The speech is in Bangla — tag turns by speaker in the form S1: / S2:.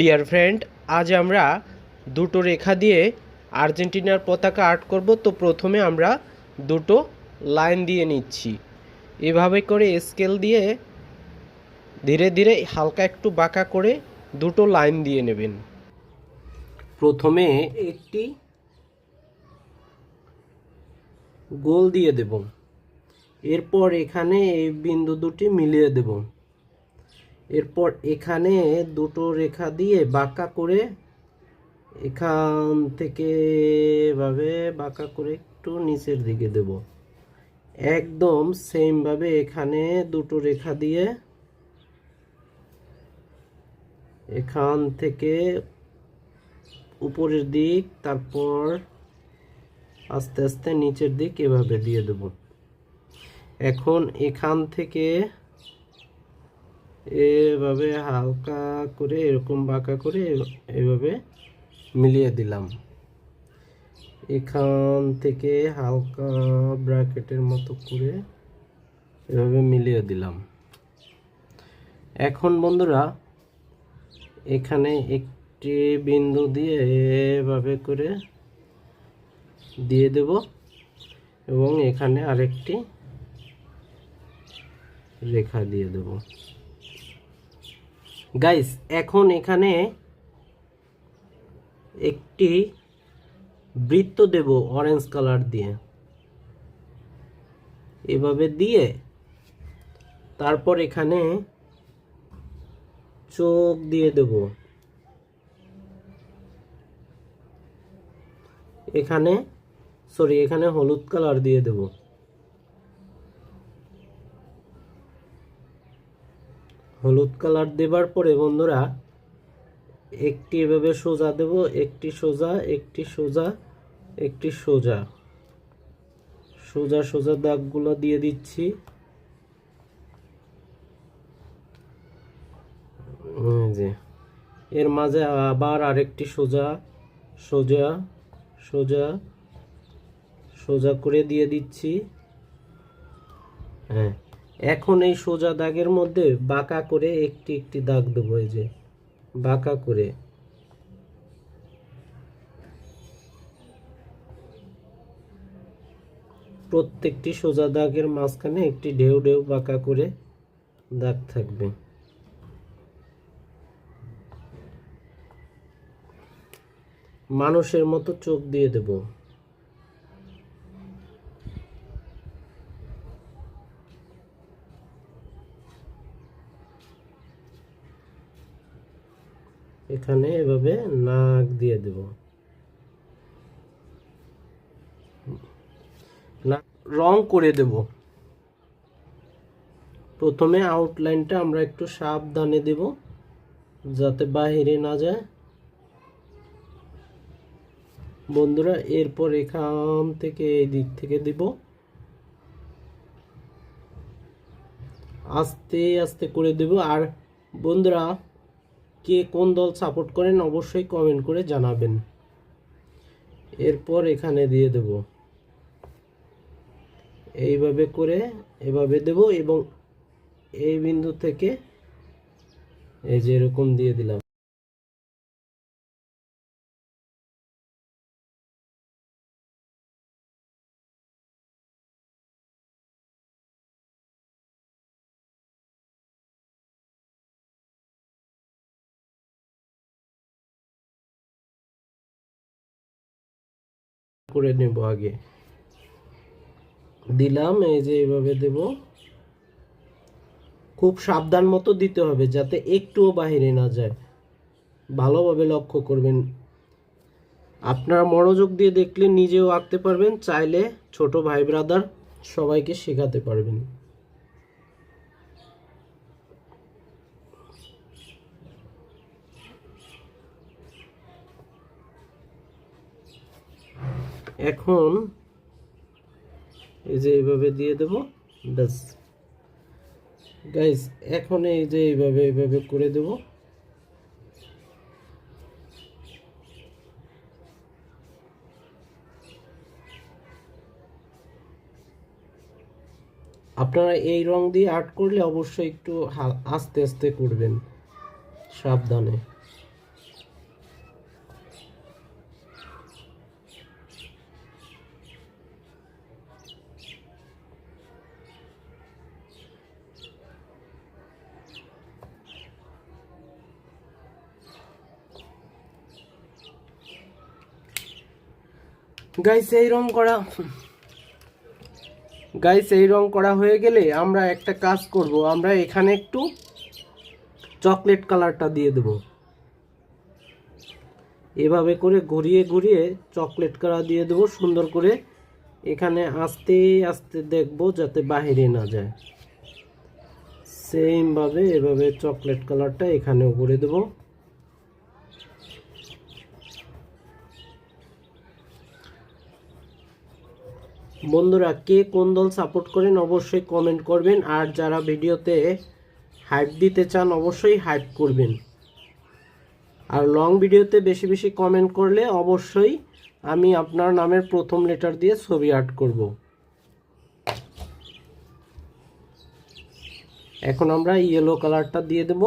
S1: ডিয়ার ফ্রেন্ড, আজ আমরা দুটো রেখা দিয়ে আর্জেন্টিনার পতাকা আর্ট করব। তো প্রথমে আমরা দুটো লাইন দিয়ে নিচ্ছি। এভাবে করে স্কেল দিয়ে ধীরে ধীরে হালকা একটু বাঁকা করে দুটো লাইন দিয়ে নেবেন। প্রথমে একটি গোল দিয়ে দেব, এরপর এখানে এই বিন্দু দুটি মিলিয়ে দেব, এরপর এখানে দুটো রেখা দিয়ে বাঁকা করে এখান থেকে এভাবে বাঁকা করে একটু নিচের দিকে দেব। একদম সেম ভাবে এখানে দুটো রেখা দিয়ে এখান থেকে উপরের দিক, তারপর আস্তে আস্তে নিচের দিক এভাবে দিয়ে দেব। এখন এখান থেকে এভাবে হালকা করে এরকম বাঁকা করে এভাবে মিলিয়ে দিলাম। এখান থেকে হালকা ব্র্যাকেটের মতো করে এভাবে মিলিয়ে দিলাম। এখন বন্ধুরা এখানে একটি বিন্দু দিয়ে এভাবে করে দিয়ে দেব এবং এখানে আরেকটি রেখা দিয়ে দেব। গাইস, এখন এখানে একটি বৃত্ত দেব অরেঞ্জ কালার দিয়ে, এভাবে দিয়ে তারপর এখানে চোখ দিয়ে দেব। এখানে হলুদ কালার দিয়ে দেব। হলুদ কালার দেবার পরে বন্ধুরা একটি এভাবে সোজা দেব, একটি সোজা, একটি সোজা, একটি সোজা, সোজা সোজা দাগগুলো দিয়ে দিচ্ছি। যে এর মাঝে আবার আরেকটি সোজা সোজা সোজা সোজা করে দিয়ে দিচ্ছি। হ্যাঁ, এখন এই সোজা দাগের মধ্যে বাঁকা করে একটি একটি দাগ দেবো। এই যে বাঁকা করে প্রত্যেকটি সোজা দাগের মাঝখানে একটি ঢেউ ঢেউ বাঁকা করে দাগ থাকবে। মানুষের মতো চোখ দিয়ে দেব। এখানে এভাবে নাক দিয়ে দেব। রং করে দেব। প্রথমে আউটলাইনটা আমরা একটু সাবধানে দেব যাতে বাইরে না যায় বন্ধুরা। এরপর এখান থেকে এই দিক থেকে দেব, আস্তে আস্তে করে দেব। আর বন্ধুরা, কে কোন দল সাপোর্ট করেন অবশ্যই কমেন্ট করে জানাবেন। এরপর এখানে দিয়ে দেব, এইভাবে করে এভাবে দেব এবং এই বিন্দু থেকে এই যে এরকম দিয়ে দিলাম। করে নেব, আগে দিলাম, এই যে এইভাবে দেব। খুব সাবধান মতো দিতে হবে যাতে একটুও বাইরে না যায়। ভালোভাবে লক্ষ্য করবেন। আপনারা মনোযোগ দিয়ে দেখলে নিজেও আঁকতে পারবেন, চাইলে ছোট ভাই ব্রাদার সবাইকে শেখাতে পারবেন। এখন এই যে এইভাবে দিয়ে দেব, ব্যাস গাইস। এখন এই যে এইভাবে করে দেব। আপনারা এই রং দিয়ে আর্ট করলে অবশ্যই একটু আস্তে আস্তে করবেন, সাবধানে। গাইস এই রং করা হয়ে গেলে আমরা একটা কাজ করব, আমরা এখানে একটু চকলেট কালারটা দিয়ে দেব। এভাবে করে ঘুরিয়ে ঘুরিয়ে চকলেট কালার দিয়ে দেব সুন্দর করে। এখানে আস্তে আস্তে দেখব যাতে বাহিরে না যায়। সেম ভাবে এভাবে চকলেট কালারটা এখানেও করে দেব। বন্ধুরা, কে কোন দল সাপোর্ট করেন অবশ্যই কমেন্ট করবেন, আর যারা ভিডিওতে হাইপ দিতে চান অবশ্যই হাইপ করবেন। আর লং ভিডিওতে বেশি বেশি কমেন্ট করলে অবশ্যই আমি আপনার নামের প্রথম লেটার দিয়ে ছবি আর্ট করব। এখন আমরা ইয়েলো কালারটা দিয়ে দেব।